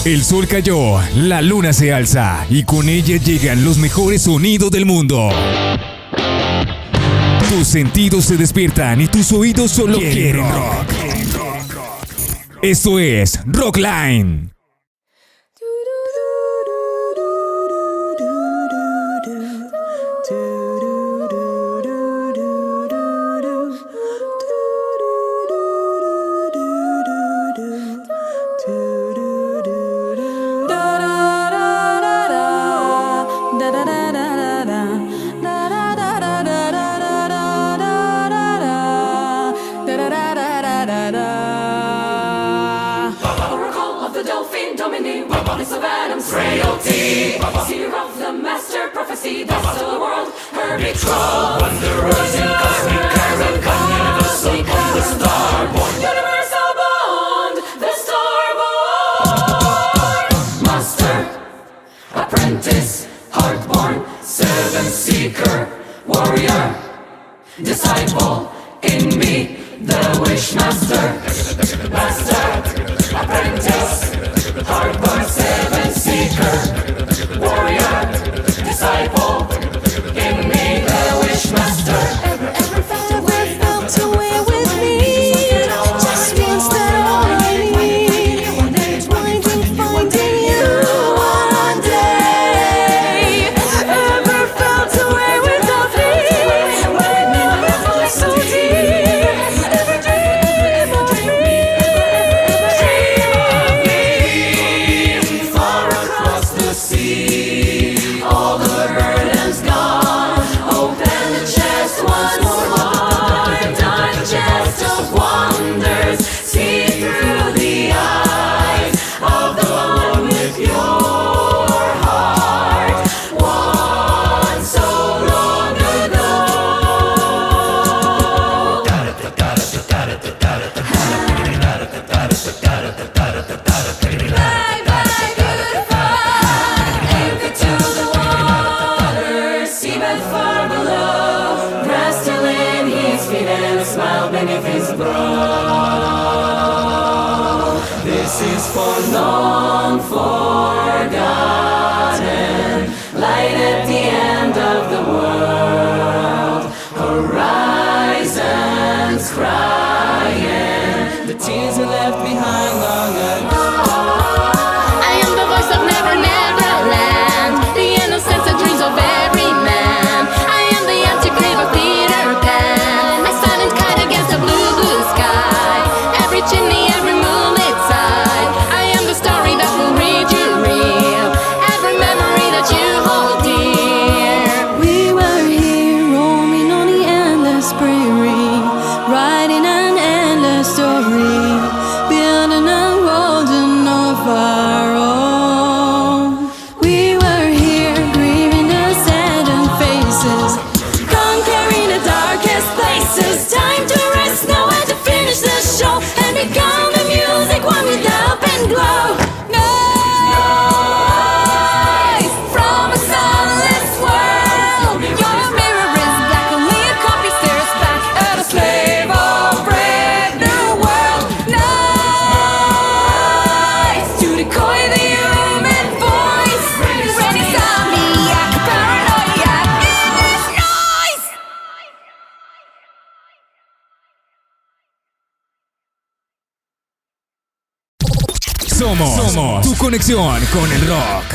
El sol cayó, la luna se alza y con ella llegan los mejores sonidos del mundo. Tus sentidos se despiertan y tus oídos solo quieren rock. Esto es Rockline. Frailty, seer of the master prophecy, the soul world, her betrothed, wanderers in cosmic caravan, universal bond, the starborn, universal bond, the starborn, master, apprentice, heartborn, servant, seeker, warrior, disciple, in me, the wish master, apprentice, heartborn, servant, seeker, warrior, disciple, in me the wish master. Ever felt away with me? Just means that all I need is finding you one day. Ever felt away without me? My love is so deep. Ever dream of me? Far across the sea, all the burdens gone. Open the chest once more, digest of wonders. See through the eyes of the one with your heart, one so long ago. Bye bye goodbye, anchor to the water, seabed far below, grass still in his feet and a smile beneath his brow. This is for long forgotten, light at the end of the world, horizons crying, the tears are left behind long ago. I am the voice of Never Never Land, the innocence and dreams of every man. I am the empty grave of Peter Pan, a silent kite against the blue, blue sky. Every chimney, every moonlit side. I am the story that will read you real, every memory that you hold dear. We were here roaming on the endless prairie, writing an endless story, building a world of our own. We were here grieving the saddened faces, conquering the darkest places. Time to rest now and to finish the show and become the music one with up and glow. Noise from a sunless world. Your mirror is black, only a copy stares back at a slave of brand new world. Noise to decoy the human voice. Ready zombiac, paranoia. Noise. Somos tu conexión con el rock.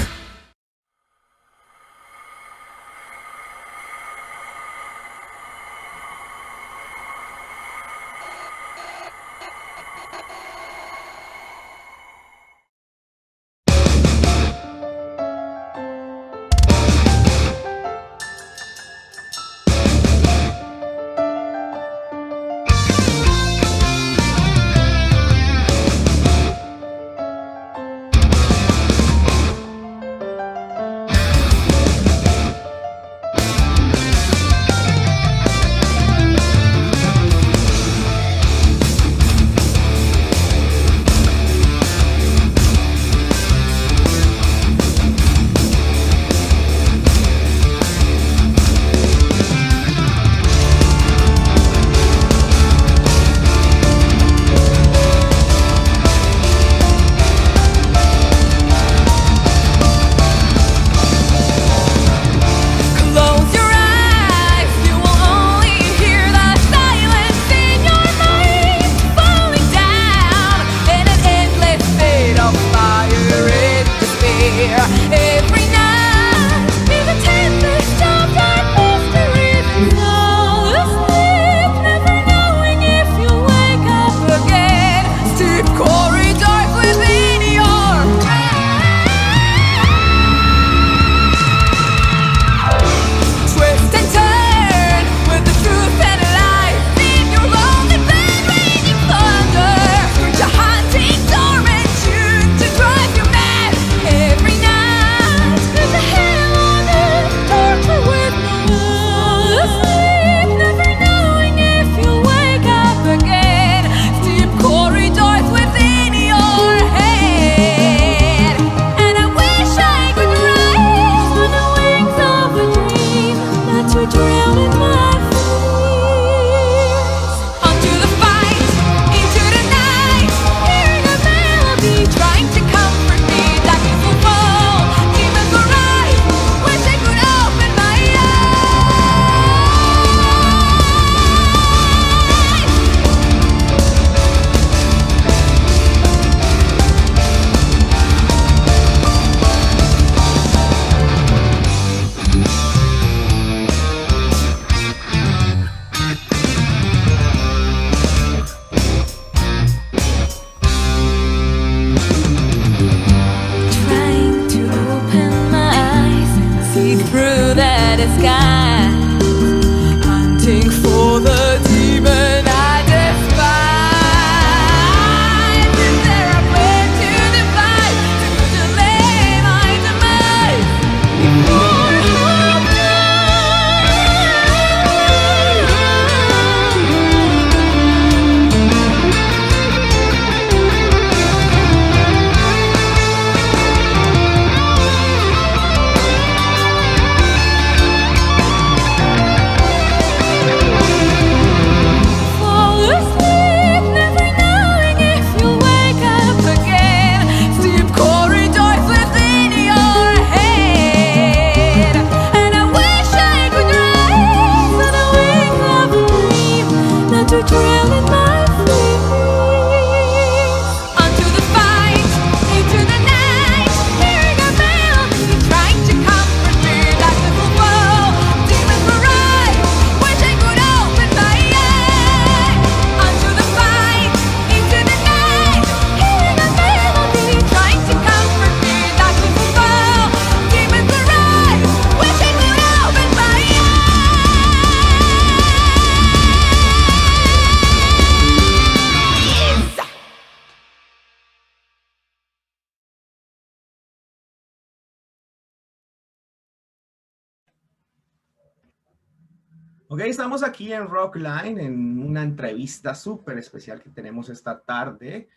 Ok, estamos aquí en Rockline en una entrevista súper especial que tenemos esta tarde.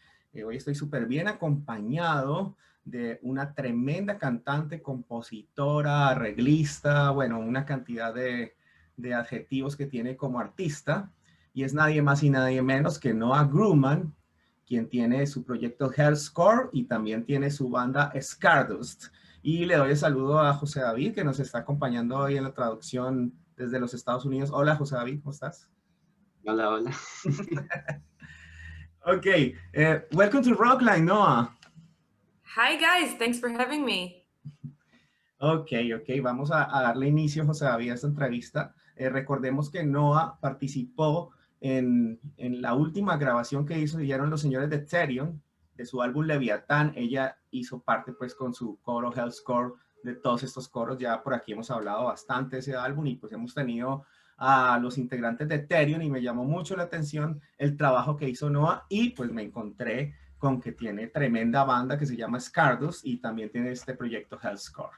Hoy estoy súper bien acompañado de una tremenda cantante, compositora, arreglista, bueno, una cantidad de adjetivos que tiene como artista. Y es nadie más y nadie menos que Noa Gruman, quien tiene su proyecto Hellscore y también tiene su banda Scardust. Y le doy el saludo a José David, que nos está acompañando hoy en la traducción desde los Estados Unidos. Hola, José David, ¿cómo estás? Hola, hola. Okay, welcome to Rockline, Noah. Hi guys, thanks for having me. Ok, vamos a darle inicio, José David, a esta entrevista. Recordemos que Noah participó en la última grabación que hicieron los señores de Therion, de su álbum Leviatán. Ella hizo parte pues con su coro Hellscore de todos estos coros. Ya por aquí hemos hablado bastante de ese álbum y pues hemos tenido a los integrantes de Therion y me llamó mucho la atención el trabajo que hizo Noah y pues me encontré con que tiene tremenda banda que se llama Scardust y también tiene este proyecto Hellscore.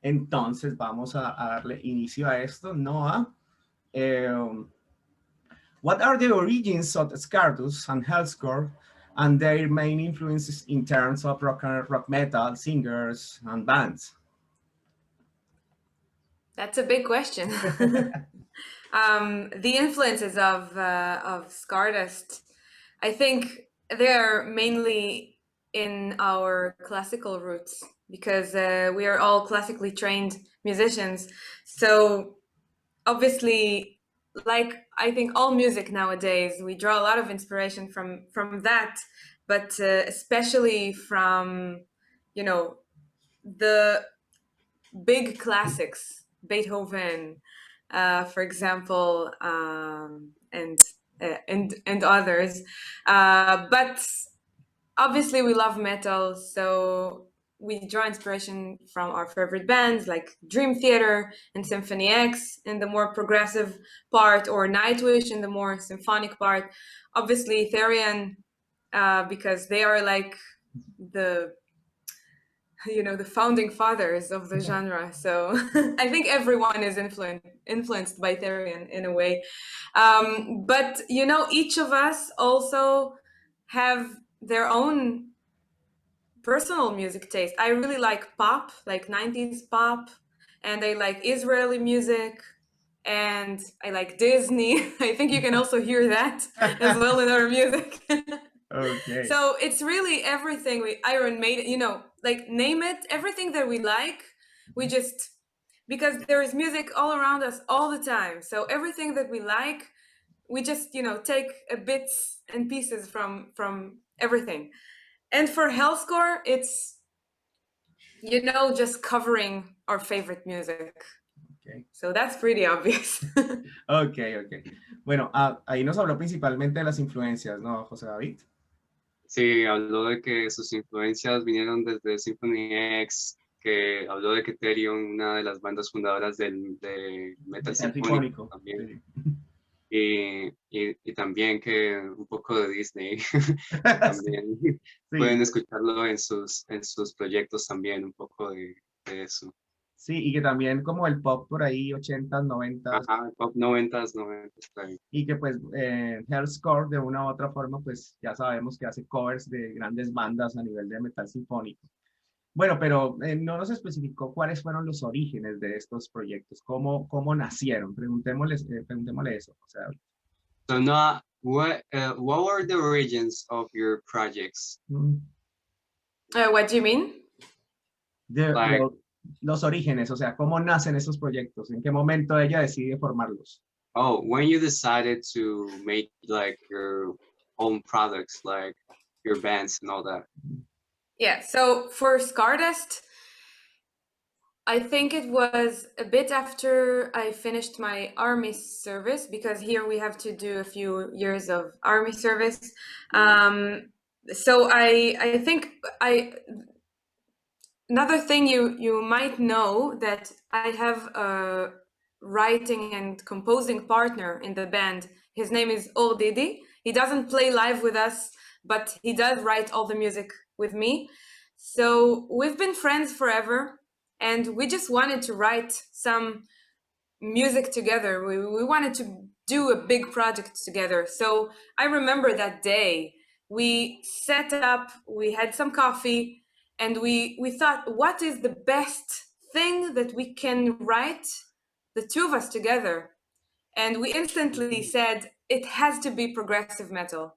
Entonces vamos a darle inicio a esto. Noah, what are the origins of Scardust and Hellscore and their main influences in terms of rock metal, singers, and bands? That's a big question. The influences of Scardust, I think they're mainly in our classical roots because we are all classically trained musicians. So obviously, like I think all music nowadays, we draw a lot of inspiration from that, but especially from, you know, the big classics, Beethoven, for example, and others. But obviously, we love metal, so we draw inspiration from our favorite bands like Dream Theater and Symphony X in the more progressive part, or Nightwish in the more symphonic part. Obviously, Therion, because they are like the founding fathers of the genre. So I think everyone is influenced by Therion in a way. But each of us also have their own personal music taste. I really like pop, like 90s pop, and I like Israeli music, and I like Disney. I think you can also hear that as well in our music. Okay. So it's really everything. Iron Maiden, like name it, everything that we like, we just, because there is music all around us all the time. So everything that we like, we just, take bits and pieces from everything. And for Hellscore, it's, just covering our favorite music. Okay. So that's pretty obvious. Okay. Bueno, ahí nos habló principalmente de las influencias, ¿no, José David? Sí, habló de que sus influencias vinieron desde Symphony X, que habló de que Therion, una de las bandas fundadoras de metal sinfónico también. Sí. Y también que un poco de Disney. También sí. Pueden escucharlo en sus proyectos también, un poco de eso. Sí, y que también como el pop por ahí, 80s, 90s. Ajá, pop 90s, también. Y que pues Hellscore de una u otra forma pues ya sabemos que hace covers de grandes bandas a nivel de metal sinfónico. Bueno, pero no nos especificó cuáles fueron los orígenes de estos proyectos, cómo nacieron. Preguntémosle eso. O sea, So Noah, what were the origins of your projects? What do you mean? Los orígenes, o sea, cómo nacen esos proyectos, en qué momento ella decide formarlos. Oh, when you decided to make like your own products, like your bands and all that. Yeah, so for Scardust, I think it was a bit after I finished my army service, because here we have to do a few years of army service. So I think another thing you might know, that I have a writing and composing partner in the band. His name is Didi. He doesn't play live with us, but he does write all the music with me. So we've been friends forever, and we just wanted to write some music together. We wanted to do a big project together. So I remember that day we set up, we had some coffee, and we thought, what is the best thing that we can write, the two of us together? And we instantly said, it has to be progressive metal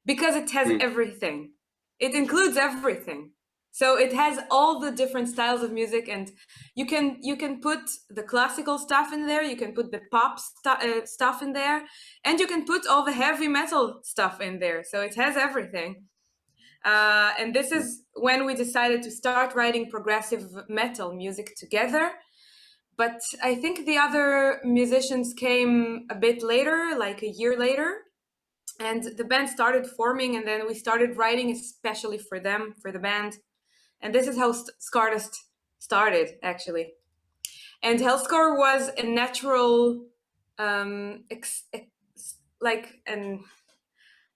because it has everything. It includes everything. So it has all the different styles of music, and you can put the classical stuff in there, you can put the pop stuff in there, and you can put all the heavy metal stuff in there. So it has everything. And this is when we decided to start writing progressive metal music together. But I think the other musicians came a bit later, like a year later, and the band started forming, and then we started writing especially for them, for the band. And this is how Scardust started, actually. And Hellscore was a natural, like an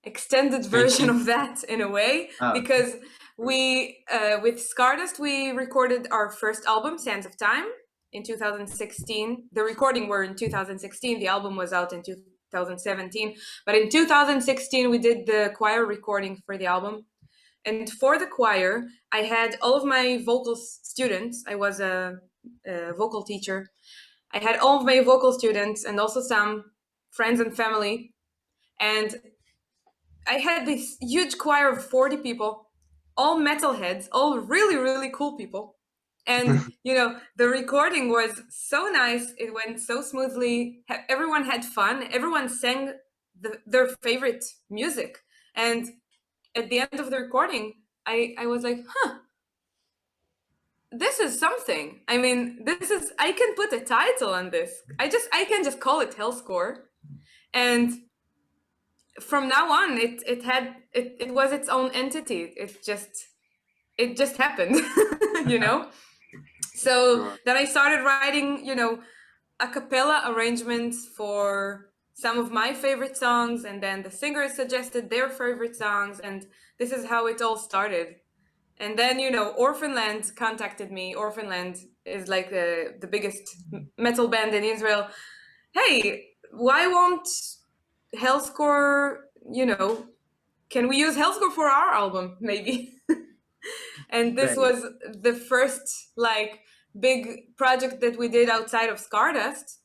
extended version of that in a way, because we, with Scardust, we recorded our first album, Sands of Time, in 2016. The recording were in 2016. The album was out in 2017. But in 2016, we did the choir recording for the album. And for the choir, I had all of my vocal students. I was a vocal teacher. I had all of my vocal students and also some friends and family. And I had this huge choir of 40 people, all metalheads, all really, really cool people. And, you know, the recording was so nice. It went so smoothly. Everyone had fun. Everyone sang their favorite music. And at the end of the recording, I was like, this is something. I mean, I can put a title on this. I can just call it Hellscore. And from now on, it was its own entity. It just happened, you know? So then I started writing, you know, a cappella arrangements for some of my favorite songs, and then the singers suggested their favorite songs, and this is how it all started. And then, you know, Orphanland contacted me. Orphanland is like the biggest metal band in Israel. Hey, why won't Hellscore, you know, can we use Hellscore for our album, maybe? And this was the first, like, big project that we did outside of Scardust.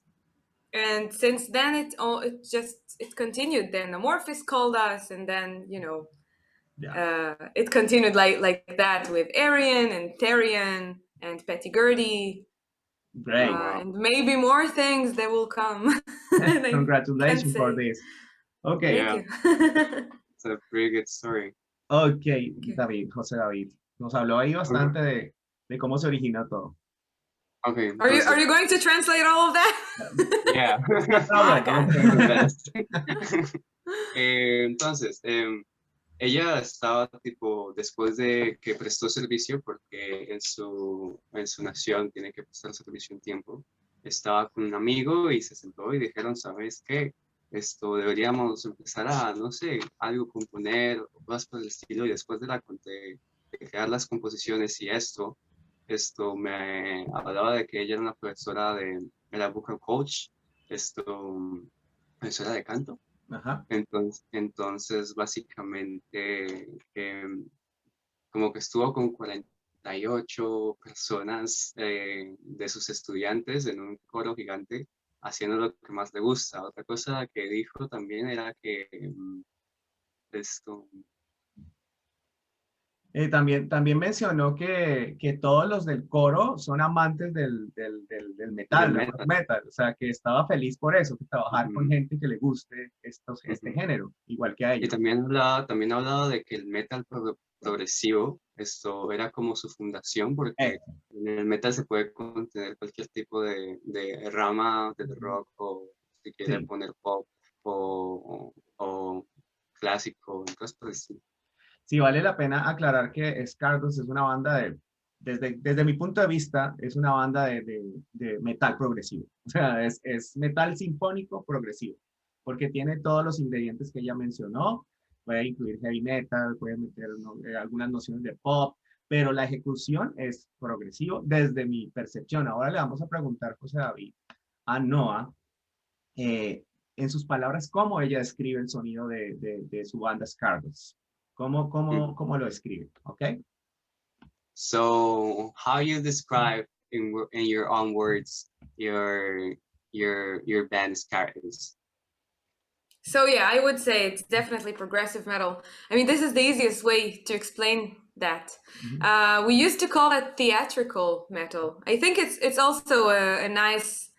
And since then, it continued. Then Amorphis called us, and then, you know, it continued like that with Arian and Therian and Petty Gertie. Great. And maybe more things that will come. Congratulations for this. Okay. Thank you. It's a pretty good story. Ok, David, José David. Nos habló ahí bastante de cómo se originó todo. Okay. Are you going to translate all of that? Yeah. Entonces, ella estaba tipo, después de que prestó servicio, porque en su nación tiene que prestar servicio un tiempo, estaba con un amigo y se sentó y dijeron, ¿sabes qué? Deberíamos empezar a, no sé, algo componer o cosas por el estilo, y después de crear las composiciones y esto me hablaba de que ella era una profesora era vocal coach, profesora de canto. Ajá. Entonces básicamente, como que estuvo con 48 personas de sus estudiantes en un coro gigante, haciendo lo que más le gusta. Otra cosa que dijo también era que también mencionó que todos los del coro son amantes del metal, del metal. O sea, que estaba feliz por eso, que trabajar con gente que le guste este género, igual que a ella. Y también hablaba de que el metal progresivo, era como su fundación, porque en el metal se puede contener cualquier tipo de rama del rock, o si quiere poner pop o clásico, cosas por el estilo. Sí, vale la pena aclarar que Scardust es una banda desde mi punto de vista, es una banda de metal progresivo. O sea, es metal sinfónico progresivo, porque tiene todos los ingredientes que ella mencionó. Puede incluir heavy metal, puede meter algunas nociones de pop, pero la ejecución es progresivo desde mi percepción. Ahora le vamos a preguntar, José David, a Noa, en sus palabras, cómo ella describe el sonido de su banda Scardust. ¿Cómo lo describe? ¿Ok? So how you describe in your own words your band Scardust? So yeah, I would say it's definitely progressive metal. I mean, this is the easiest way to explain that. We used to call it theatrical metal. I think it's also a nice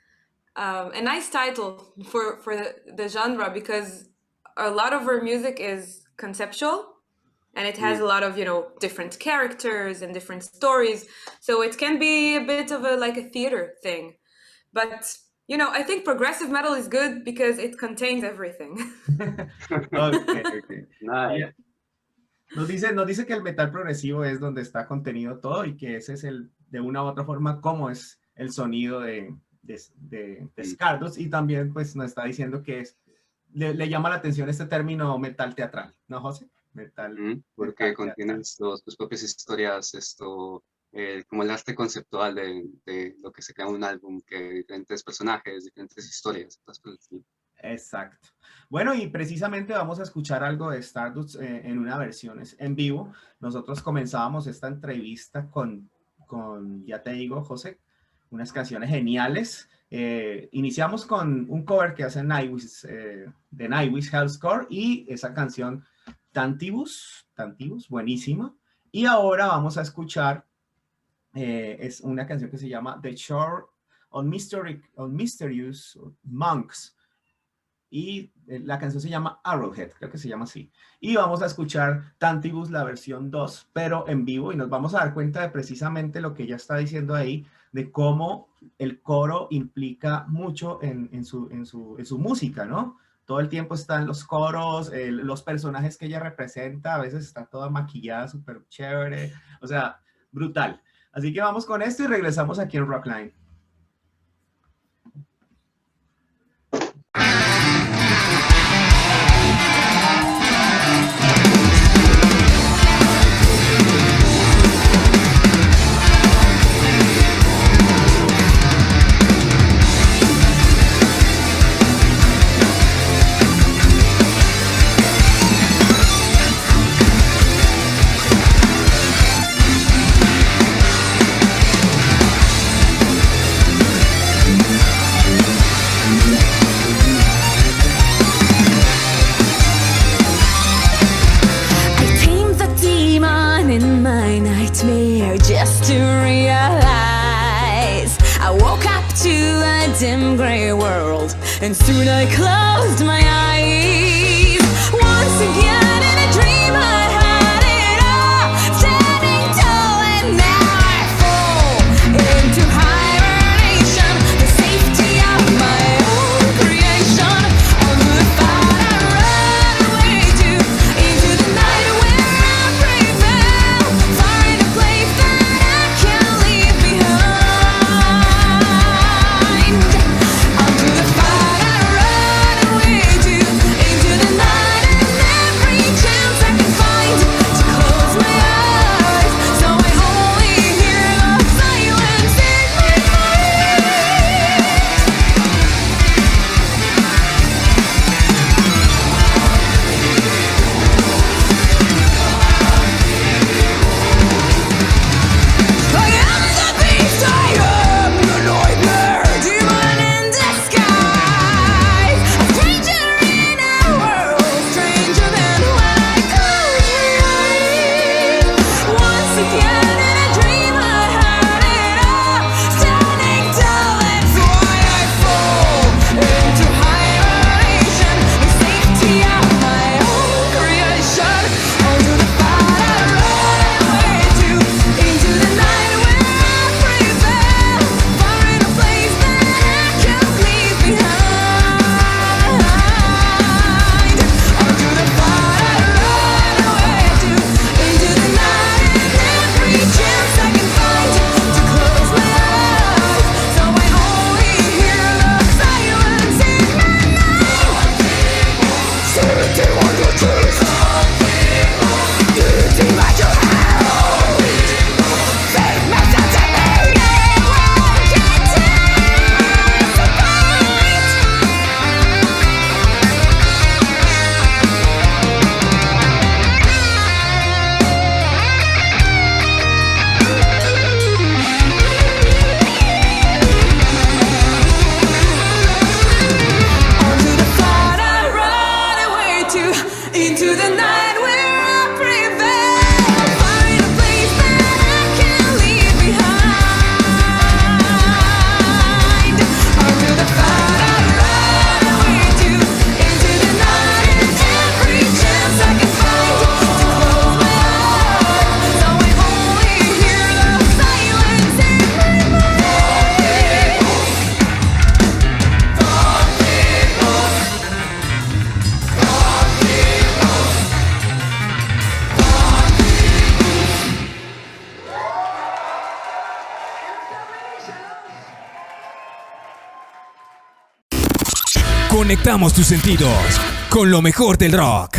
title for the genre, because a lot of our music is conceptual, and it has a lot of, you know, different characters and different stories. So it can be a bit of like a theater thing. But, you know, I think progressive metal is good because it contains everything. Okay. Nice. Nos dice que el metal progresivo es donde está contenido todo y que ese es de una u otra forma, cómo es el sonido de Scardust, y también pues nos está diciendo que le llama la atención este término metal teatral, ¿no, José? Porque contiene sus propias historias, como el arte conceptual de lo que se crea un álbum, que diferentes personajes, diferentes historias. Exacto. Bueno, y precisamente vamos a escuchar algo de Stardust en una versión en vivo. Nosotros comenzábamos esta entrevista con, ya te digo, José, unas canciones geniales. Iniciamos con un cover que hace Nightwish, de Nightwish, Hellscore, y esa canción Tantibus, buenísima. Y ahora vamos a escuchar, es una canción que se llama The Shore on Mysterious Monks. Y la canción se llama Arrowhead, creo que se llama así. Y vamos a escuchar Tantibus, la versión 2, pero en vivo, y nos vamos a dar cuenta de precisamente lo que ella está diciendo ahí, de cómo el coro implica mucho en su música, ¿no? Todo el tiempo están los coros, los personajes que ella representa, a veces está toda maquillada, súper chévere, o sea, brutal. Así que vamos con esto y regresamos aquí en Rockline. Just to realize I woke up to a dim gray world, and soon I closed my eyes. Once again in a dream I had it all, standing tall, and now I fall into hibernation, the safety of my own creation. On the thought I run away to, into the night where I prevail, find a place that I can leave behind. Onto the fight I run away to, into the Conectamos tus sentidos con lo mejor del rock.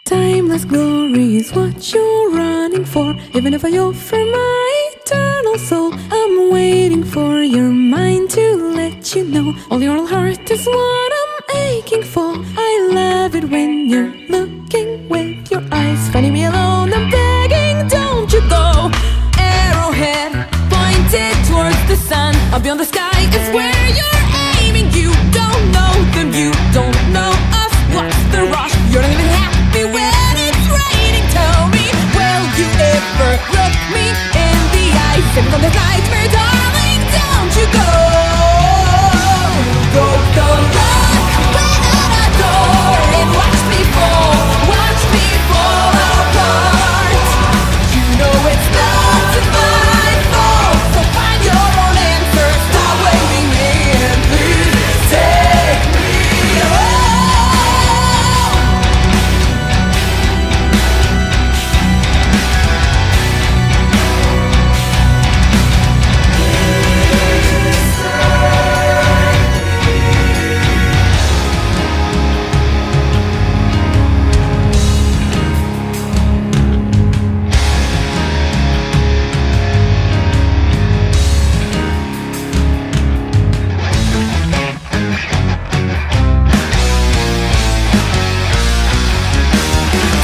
Timeless glory is what you're running for. Even if I offer my eternal soul, I'm waiting for your mind to let you know all your heart is what I'm aching for. I love it when you're looking with your eyes, finding me alone, I'm begging, don't you go. Arrowhead pointed towards the sun, up beyond the sky is where you're aiming. You don't know them, you don't know us. What's the rush? You're not even happy when it's raining. Tell me, will you ever look me in the eyes? Saving from the nightmare, darling, don't you go. Go the luck without a door and watch me fall apart. You know it's not my fault, so find your own answer. Stop blaming me and please take me home.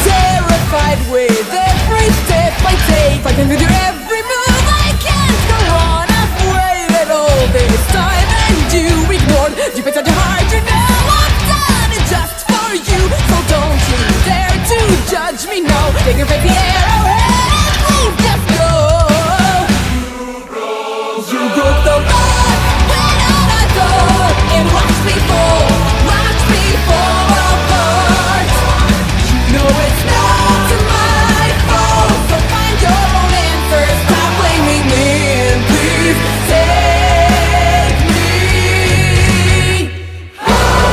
Terrified with every step I take, fighting with your every move, I can't go on. I've waited all this time and you ignored. Deep inside your heart, you know I've done it just for you. So don't you dare to judge me now. Take your baby arrowhead and please just go. You broke the lock without a door and watch me fall apart. No, it's not my fault, so find your own answers. Stop blaming me and please take me home.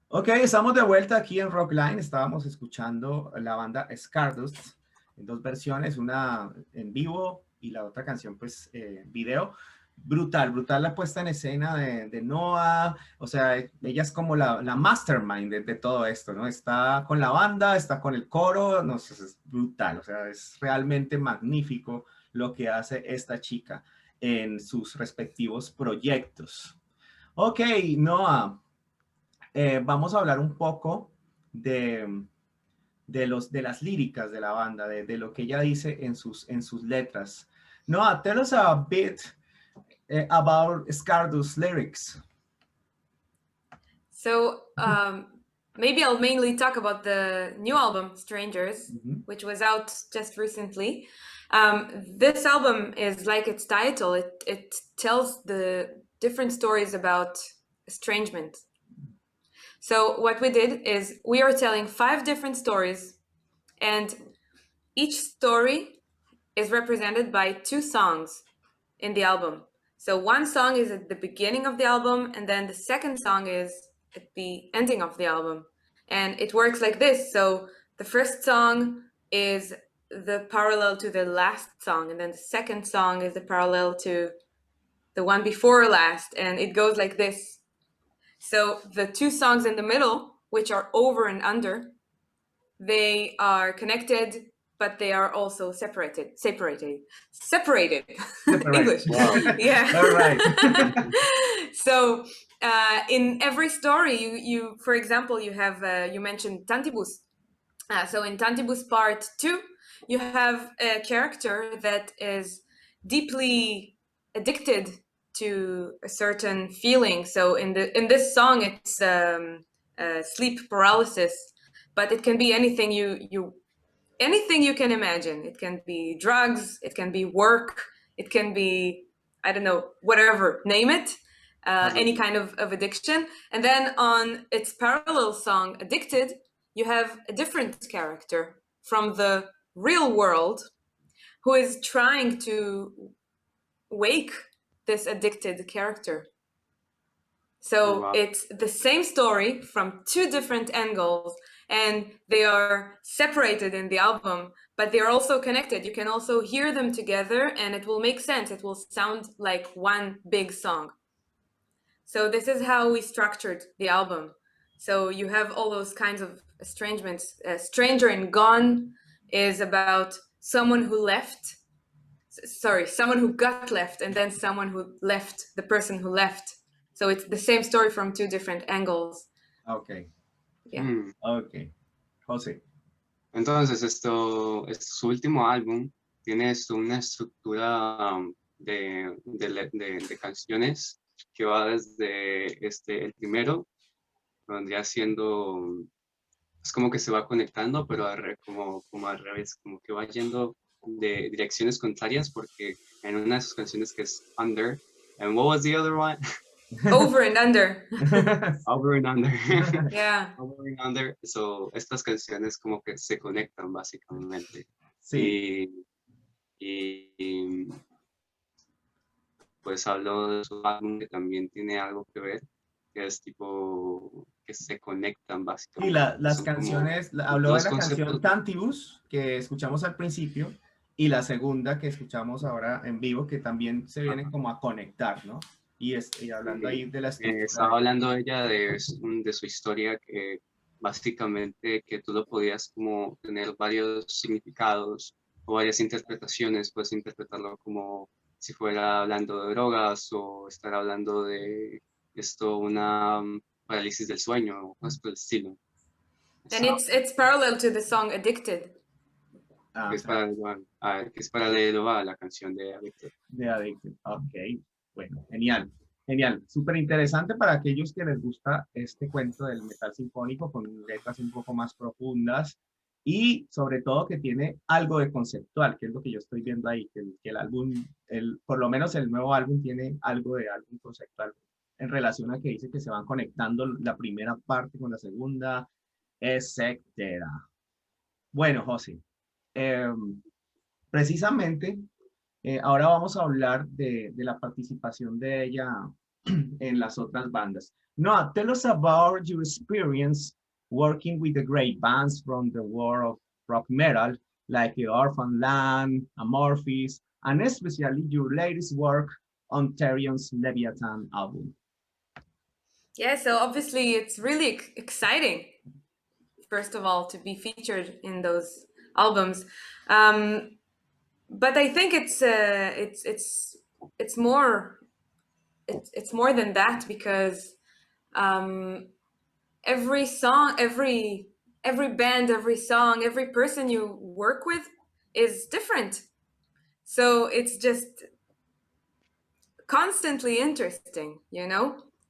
Ok, estamos de vuelta aquí en Rockline. Estábamos escuchando la banda Scardust en dos versiones, una en vivo y la otra canción, pues, video. Brutal, brutal la puesta en escena de Noa. O sea, ella es como la mastermind de todo esto, ¿no? Está con la banda, está con el coro, no sé, es brutal. O sea, es realmente magnífico lo que hace esta chica en sus respectivos proyectos. Ok, Noa. Vamos a hablar un poco de las líricas de la banda, de lo que ella dice en sus letras. Noah, tell us a bit about Scardust lyrics. So maybe I'll mainly talk about the new album, Strangers, which was out just recently. This album is like its title. It tells the different stories about estrangement. So what we did is we are telling 5 different stories, and each story is represented by 2 songs in the album. So one song is at the beginning of the album, and then the second song is at the ending of the album. And it works like this. So the first song is the parallel to the last song, and then the second song is the parallel to the one before last, and it goes like this. So the 2 songs in the middle, which are over and under, they are connected, but they are also separated. English. Wow. Yeah. All right. So in every story, you for example, you have you mentioned Tantibus. So in Tantibus Part 2, you have a character that is deeply addicted to a certain feeling. So in this song, it's sleep paralysis, but it can be anything anything you can imagine. It can be drugs, it can be work, it can be, I don't know, whatever, name it, any kind of addiction. And then on its parallel song, Addicted, you have a different character from the real world who is trying to wake this addicted character. So Wow. it's the same story from 2 different angles, and they are separated in the album, but they're also connected. You can also hear them together, and it will make sense. It will sound like one big song. So this is how we structured the album. So you have all those kinds of estrangements. Stranger and Gone is about someone who left. Someone who got left, and then someone who left, the person who left. So it's the same story from 2 different angles. Okay. Yeah. Okay. José. Entonces, su último álbum tiene una estructura de canciones que va desde el primero, vendría siendo, es como que se va conectando, pero como al revés, como que va yendo de direcciones contrarias, porque en una de sus canciones que es Under, and what was the other one? Over and Under. Over and Under. Yeah. Over and Under. So, estas canciones como que se conectan básicamente. Sí. Y pues hablo de su álbum que también tiene algo que ver, que es tipo que se conectan básicamente. Y las Son canciones, como habló de dos la conceptos. canción Tantibus, que escuchamos al principio, y la segunda que escuchamos ahora en vivo, que también se vienen como a conectar, ¿no? Y hablando ahí de la estructura. Estaba hablando ella de su historia, que básicamente que tú lo podías como tener varios significados o varias interpretaciones, puedes interpretarlo como si fuera hablando de drogas o estar hablando de una parálisis del sueño o cosas por el estilo. And it's parallel to the song Addicted. Que es paralelo a la canción de Addicted. De Addicted. Ok, bueno, genial. Genial, súper interesante para aquellos que les gusta este cuento del metal sinfónico con letras un poco más profundas y sobre todo que tiene algo de conceptual, que es lo que yo estoy viendo ahí, que el álbum, por lo menos el nuevo álbum tiene algo de álbum conceptual en relación a que dice que se van conectando la primera parte con la segunda, etcétera. Bueno, José, precisamente ahora vamos a hablar de la participación de ella en las otras bandas. Noa, tell us about your experience working with the great bands from the world of rock metal, like Orphan Land, Amorphis, and especially your latest work on Therion's Leviathan album. Yeah, so obviously it's really exciting, first of all, to be featured in those albums. But I think it's more than that, because every song, every band, every song, every person you work with is different. So it's just constantly interesting,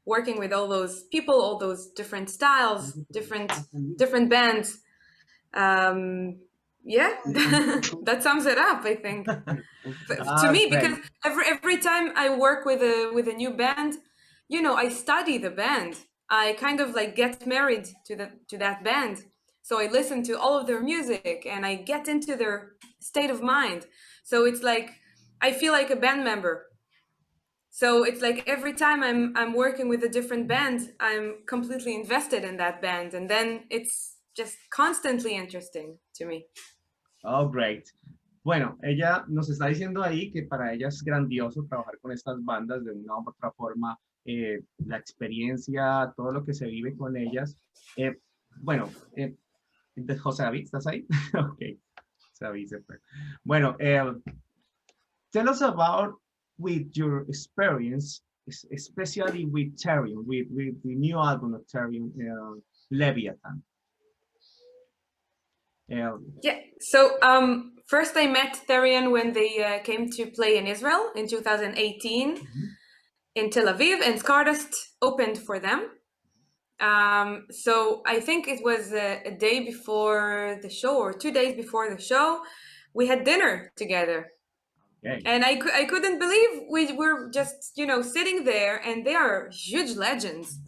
working with all those people, all those different styles, different bands. Yeah, that sums it up, I think. To me, Great. because every time I work with a new band, I study the band. I kind of like get married to that band. So I listen to all of their music and I get into their state of mind. So it's like I feel like a band member. So it's like every time I'm working with a different band, I'm completely invested in that band, and then it's just constantly interesting to me. Oh, great. Bueno, ella nos está diciendo ahí que para ella es grandioso trabajar con estas bandas de una u otra forma, la experiencia, todo lo que se vive con ellas. Bueno, José David, ¿estás ahí? Ok, José David se fue. Bueno, tell us about with your experience, especially with Therion, with the new album of Therion, Leviathan. Yeah, so first I met Therion when they came to play in Israel in 2018 in Tel Aviv, and Scardust opened for them. So I think it was a day before the show, or 2 days before the show, we had dinner together. Okay. And I couldn't believe we were just, sitting there, and they are huge legends.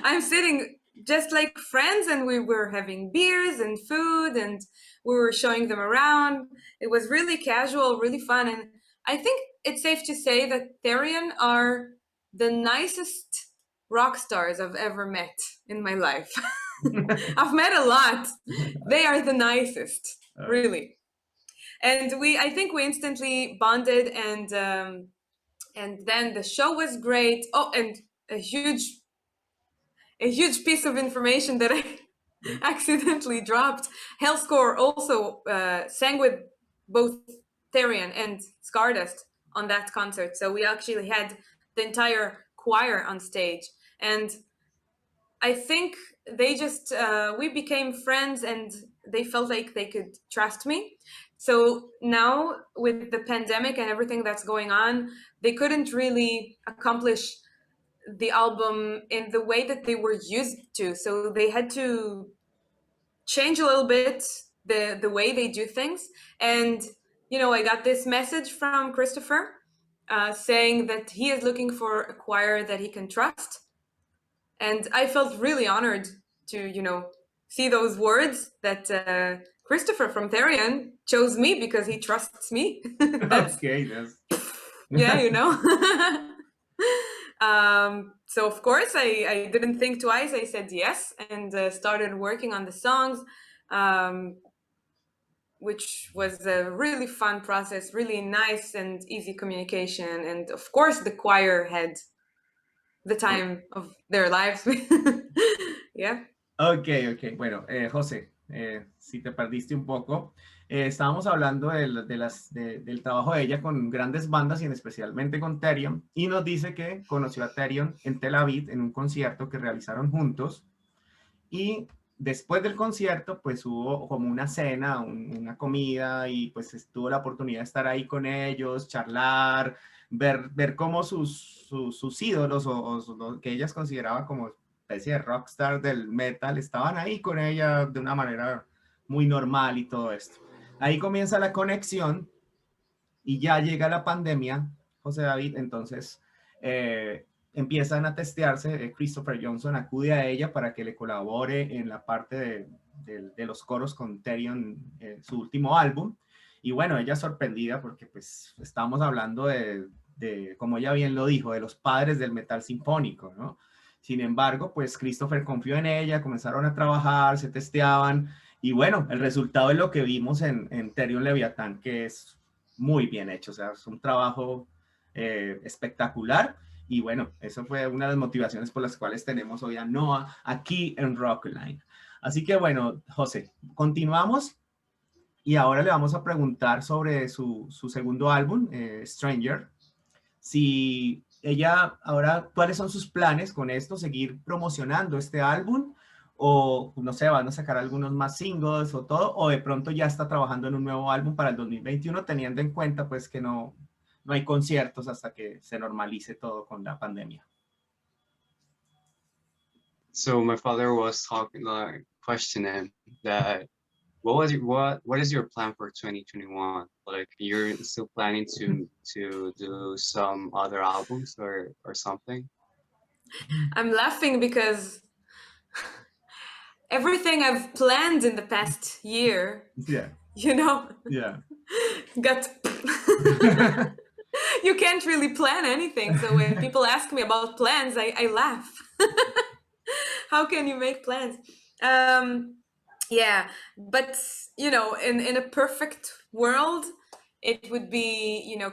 I'm sitting just like friends, and we were having beers and food, and we were showing them around. It was really casual, really fun. And I think it's safe to say that Therion are the nicest rock stars I've ever met in my life. I've met a lot. They are the nicest, really. And I think we instantly bonded, and then the show was great. Oh, and a huge piece of information that I accidentally dropped. Hellscore also sang with both Therion and Scardust on that concert. So we actually had the entire choir on stage. And I think they just, we became friends, and they felt like they could trust me. So now with the pandemic and everything that's going on, they couldn't really accomplish the album in the way that they were used to. So they had to change a little bit the way they do things. And, I got this message from Christopher saying that he is looking for a choir that he can trust. And I felt really honored to, see those words that Christopher from Therion chose me because he trusts me. Okay, that's... Yeah, so of course I didn't think twice. I said yes, and started working on the songs, which was a really fun process, really nice and easy communication. And of course the choir had the time of their lives. Yeah. Ok. Bueno, José, si te perdiste un poco, estábamos hablando del trabajo de ella con grandes bandas y especialmente con Therion, y nos dice que conoció a Therion en Tel Aviv en un concierto que realizaron juntos, y después del concierto pues hubo como una cena, una comida, y pues tuvo la oportunidad de estar ahí con ellos, charlar, ver cómo sus ídolos o lo que ellas consideraban como especie de rockstar del metal estaban ahí con ella de una manera muy normal y todo esto. Ahí comienza la conexión y ya llega la pandemia, José David, entonces empiezan a testearse. Christopher Johnson acude a ella para que le colabore en la parte de los coros con Therion, su último álbum. Y bueno, ella sorprendida porque pues estamos hablando de como ella bien lo dijo, de los padres del metal sinfónico, ¿no? Sin embargo, pues Christopher confió en ella, comenzaron a trabajar, se testeaban, y bueno, el resultado es lo que vimos en Therion Leviathan, que es muy bien hecho, o sea, es un trabajo espectacular, y bueno, eso fue una de las motivaciones por las cuales tenemos hoy a Noa aquí en Rockline. Así que bueno, José, continuamos, y ahora le vamos a preguntar sobre su segundo álbum, Stranger, si ella ahora, ¿cuáles son sus planes con esto? ¿Seguir promocionando este álbum? O no sé, van a sacar algunos más singles o todo, o de pronto ya está trabajando en un nuevo álbum para el 2021, teniendo en cuenta pues que no hay conciertos hasta que se normalice todo con la pandemia. So my father was talking, like, questioning that what is your plan for 2021? Like, you're still planning to do some other albums or something? I'm laughing because everything I've planned in the past year, Yeah, you know, yeah. got you can't really plan anything. So when people ask me about plans, I laugh. How can you make plans? Yeah, but you know, in a perfect world, it would be, you know,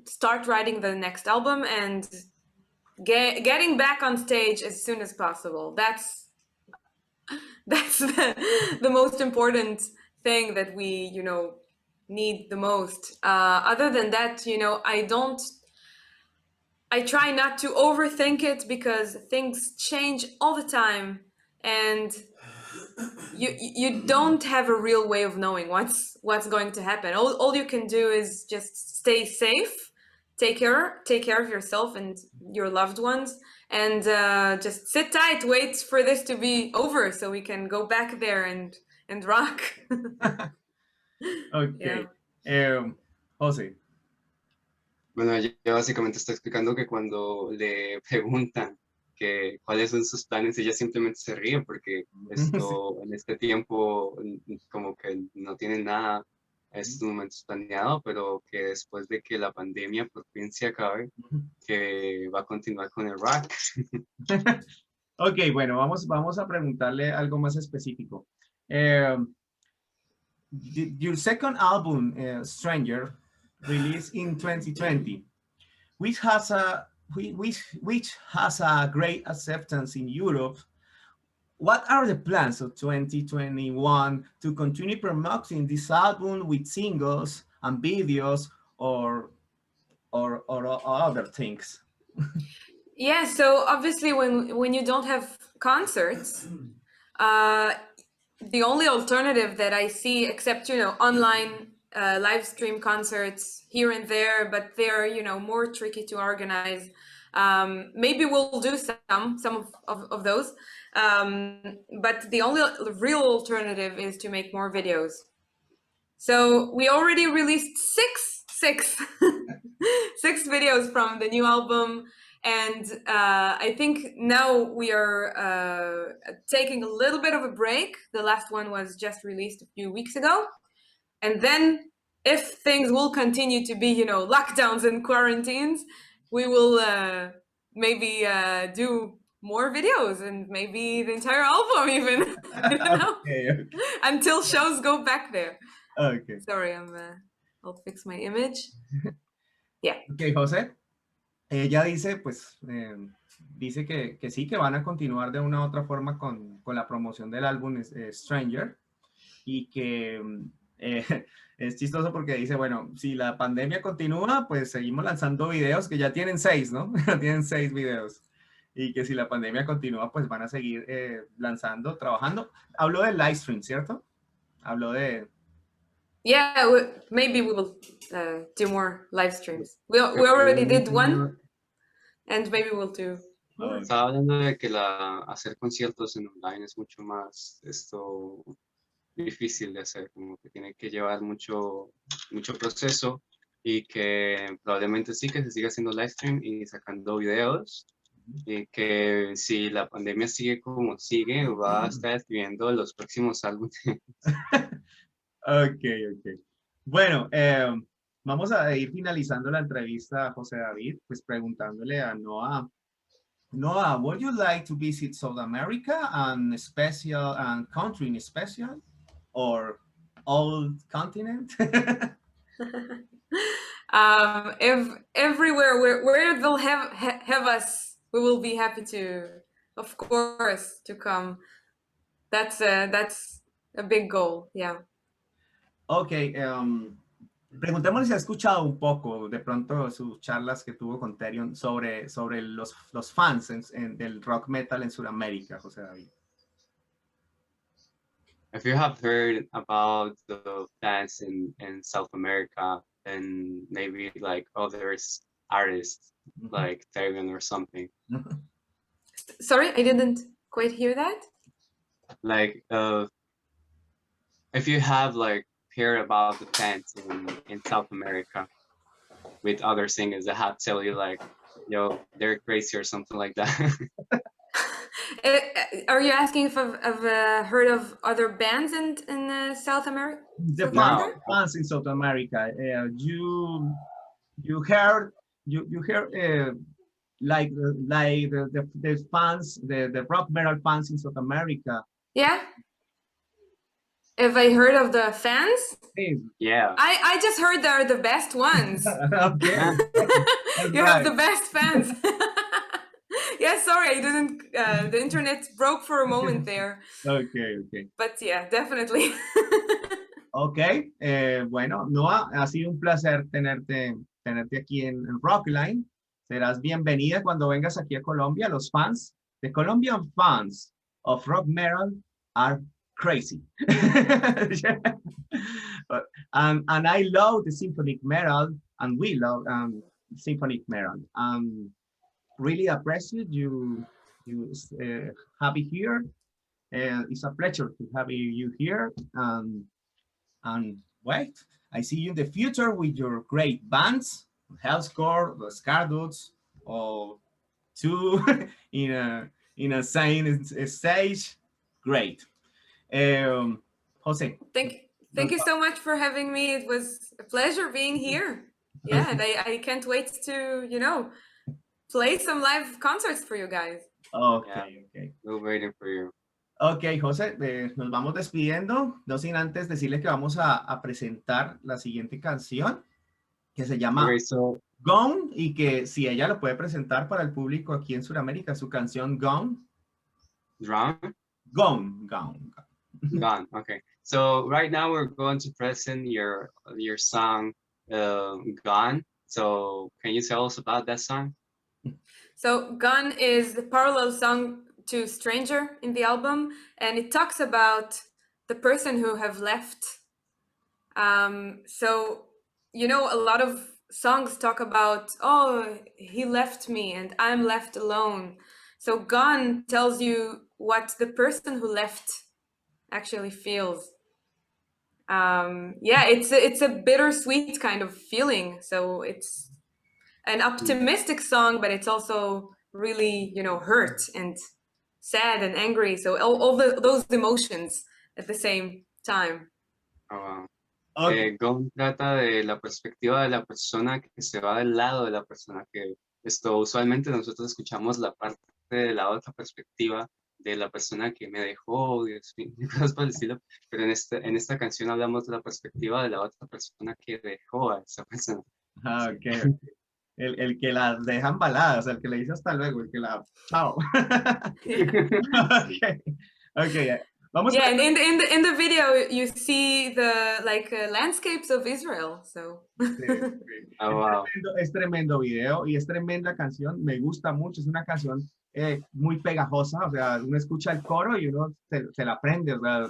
start writing the next album and getting back on stage as soon as possible. That's the most important thing that we, you know, need the most. Other than that, you know, I try not to overthink it because things change all the time, and you don't have a real way of knowing what's going to happen. All you can do is just stay safe, take care of yourself and your loved ones, and just sit tight, wait for this to be over so we can go back there and rock. Ok. Yeah. José. Bueno, ella básicamente está explicando que cuando le preguntan que cuáles son sus planes, ella simplemente se ríe porque esto en este tiempo como que no tiene nada en estos momentos planeado, pero que después de que la pandemia por fin se acabe, que va a continuar con el rock. Ok, bueno, vamos a preguntarle algo más específico. Your second album, Stranger, released in 2020, which has a great acceptance in Europe. What are the plans of 2021 to continue promoting this album with singles and videos or other things? Yeah, so obviously when you don't have concerts, the only alternative that I see, except, you know, online live stream concerts here and there, but they're, you know, more tricky to organize. Maybe we'll do some of those, but the only real alternative is to make more videos. So we already released six videos from the new album. And I think now we are taking a little bit of a break. The last one was just released a few weeks ago. And then if things will continue to be, you know, lockdowns and quarantines, we will maybe do more videos and maybe the entire album even, you know? Okay. Until shows go back there. Okay. Sorry, I'll fix my image. Yeah. Okay, José. Ella dice, pues, dice que sí, que van a continuar de una u otra forma con la promoción del álbum Stranger, y que es chistoso porque dice, bueno, si la pandemia continúa, pues seguimos lanzando videos, que ya tienen 6, ¿no? Tienen 6 videos, y que si la pandemia continúa, pues van a seguir lanzando, trabajando. Habló del live stream, ¿cierto? Habló de... Yeah, maybe we will do more live streams. We already did one, and maybe we'll do more. Estaba hablando de que hacer conciertos en online es mucho más difícil de hacer, como que tiene que llevar mucho proceso, y que probablemente sí que se siga haciendo live stream y sacando videos, y que si la pandemia sigue como sigue, va a estar escribiendo los próximos álbumes. Ok. Bueno, Vamos a ir finalizando la entrevista a José David, pues preguntándole a Noa. Noa, would you like to visit South America and special and country in special, or all continent? If everywhere where they'll have us, we will be happy to, of course, to come. That's a big goal. Yeah. Ok, preguntémosle si ha escuchado un poco de pronto sus charlas que tuvo con Terion sobre los fans del rock metal en Sudamérica, José David. If you have heard about the fans in South America and maybe like other artists like Taylor or something. Sorry, I didn't quite hear that. Like if you have like heard about the fans in South America with other singers that have tell you like, yo, they're crazy or something like that. Are you asking if I've heard of other bands in South America? The No. fans in South America, you heard like the fans, the rock metal fans in South America. Yeah. Have I heard of the fans? Yeah. I just heard they're the best ones. Okay. You have the best fans. Yeah, sorry, I didn't. The internet broke for a moment there. Okay. But yeah, definitely. Ok, bueno, Noa, ha sido un placer tenerte aquí en Rockline. Serás bienvenida cuando vengas aquí a Colombia. Los fans, the Colombian fans of rock metal are crazy. And I love the symphonic metal, and we love symphonic metal. Really appreciate you have you here. It's a pleasure to have you here. And wait, I see you in the future with your great bands, Hellscore, the Scardust, or two in a same stage. Great. Jose. Thank you so much for having me. It was a pleasure being here. Yeah, and I can't wait to, play some live concerts for you guys. Okay. We're waiting for you. Ok, José, nos vamos despidiendo, no sin antes decirle que vamos a presentar la siguiente canción, que se llama Gone, y que si ella lo puede presentar para el público aquí en Sudamérica, su canción Gone. Gone. Gone. Okay. So right now we're going to present your song Gone. So can you tell us about that song? So Gone is the parallel song to Stranger in the album, and it talks about the person who have left. So a lot of songs talk about, oh, he left me and I'm left alone. So Gone tells you what the person who left actually feels. It's a bittersweet kind of feeling. So it's an optimistic song, but it's also really hurt and sad and angry, so all those emotions at the same time. Oh, wow. Gone trata de la perspectiva de la persona que se va del lado de la persona que usualmente nosotros escuchamos la parte de la otra perspectiva de la persona que me dejó, Dios mío, cosas por el estilo, pero en esta canción hablamos de la perspectiva de la otra persona que dejó a esa persona. Okay. El que la deja embaladas, el que le dice hasta luego, el que la chao. Okay. Vamos and in the video you see the landscapes of Israel. So. Sí. Oh, wow. Es tremendo video y es tremenda canción. Me gusta mucho. Es una canción muy pegajosa. O sea, uno escucha el coro y uno se la aprende. O sea,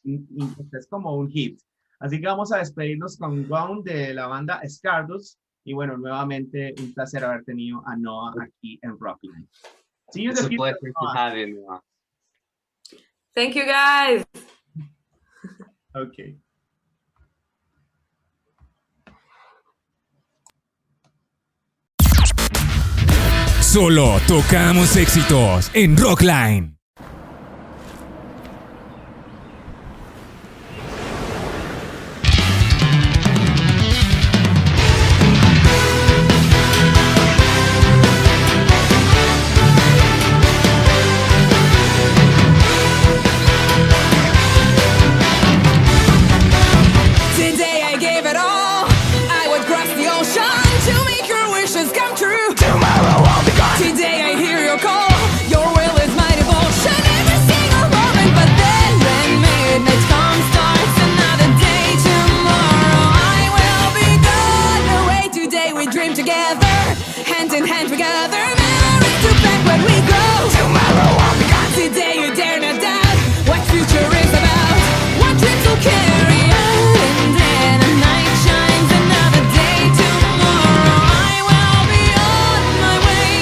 es como un hit. Así que vamos a despedirnos con Gone de la banda Scardust. Y bueno, nuevamente un placer haber tenido a Noa aquí en Rockline. See you in the future, It's a pleasure to have you, Noa. Thank you, guys. Okay. Solo tocamos éxitos en Rockline. time together, hand in hand together. Memories to back when we go. Tomorrow I'll be gone. Today you dare not doubt what future is about. What dreams will carry on. And then a night shines another day. Tomorrow I will be on my way,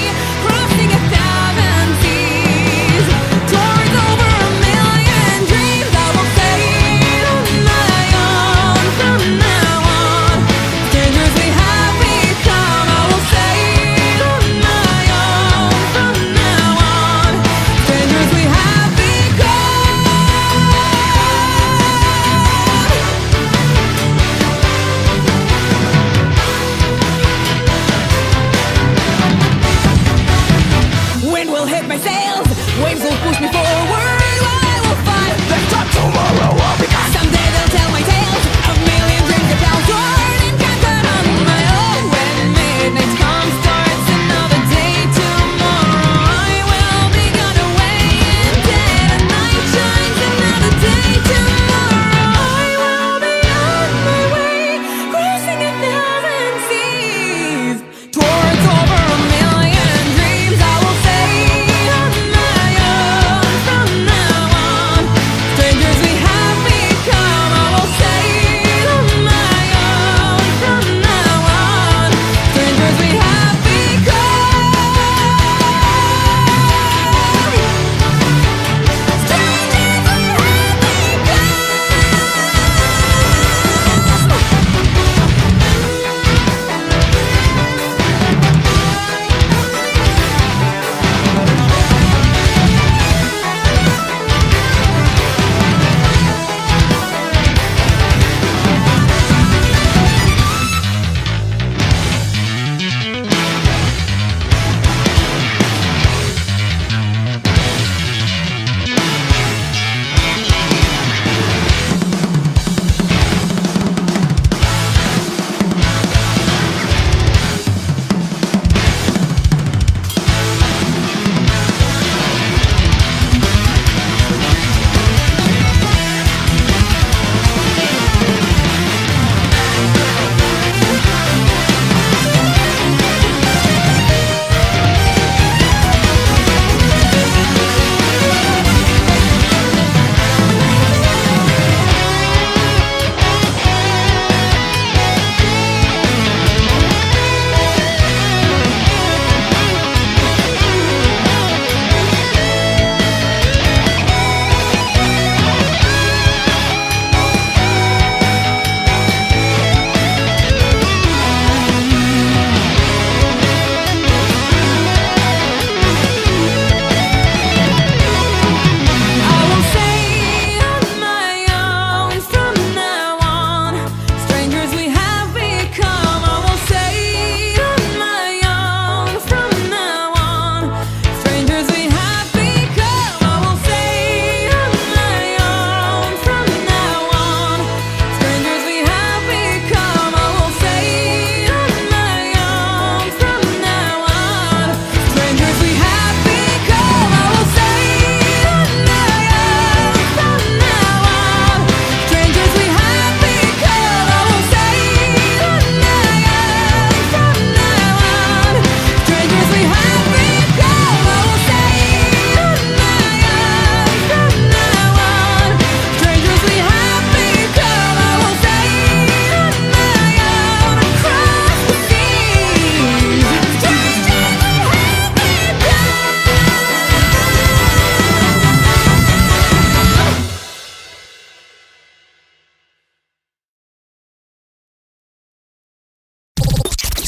crossing 1,000 seas, towards over 1,000,000 dreams. I will sail on my own from now on. Strangers we have become. I will sail on my own from now on. Strangers we have become. Wind will hit my sails, waves will push me forward, while I will fight. This time tomorrow I'll be gone. Someday they'll tell my tales, 1,000,000 dreams that I'll soar and conquer on my own. When midnight comes, starts another day. Tomorrow I will be gone away, and then a night shines another day. Tomorrow I will be on my way, crossing 1,000 seas, towards over 1,000,000 dreams. I will sail on my own from now on. Strangers we have become. I will sail on my own from now on. Strangers we have become. Strangers we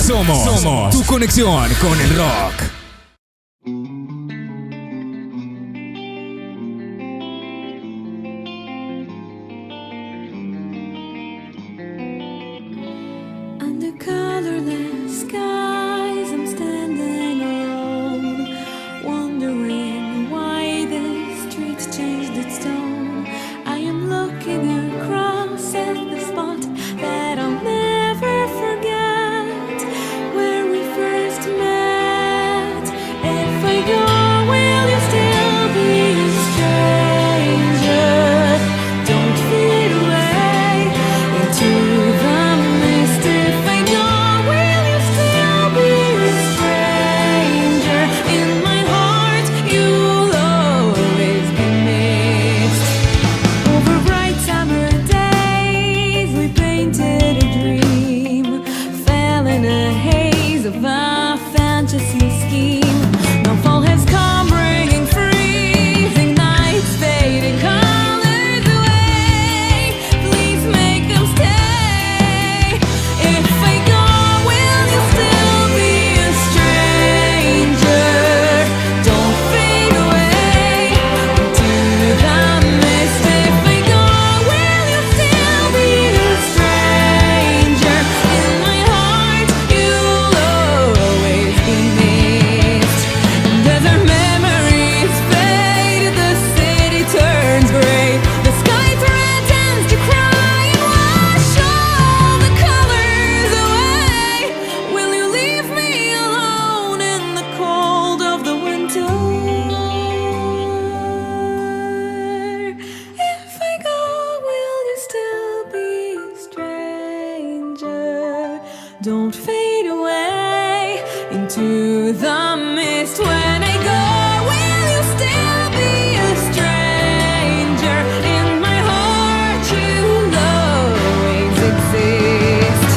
Somos tu conexión con el rock. Under colorless skies, I'm standing alone, wondering why the streets changed its tone. I am looking across at the spot that I'll never forget, where we first met. If I go, will you still be a stranger? Don't fade away into the mist. If I go, will just your scheme. Now fall has come, bringing freezing nights, fading colors away. Please make them stay. If I go, will you still be a stranger? Don't fade away into the mist. If I go, will you still be a stranger? In my heart, you'll always be missed. And as our memories fade, the city turns gray. The sky threatens to cry and wash all the colors away. Will you leave me alone in the cold of the winter? If I go, will you still be a stranger? Don't fade away into the mist. When I go, will you still be a stranger? In my heart, you'll always exist.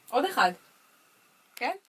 עוד אחד. כן?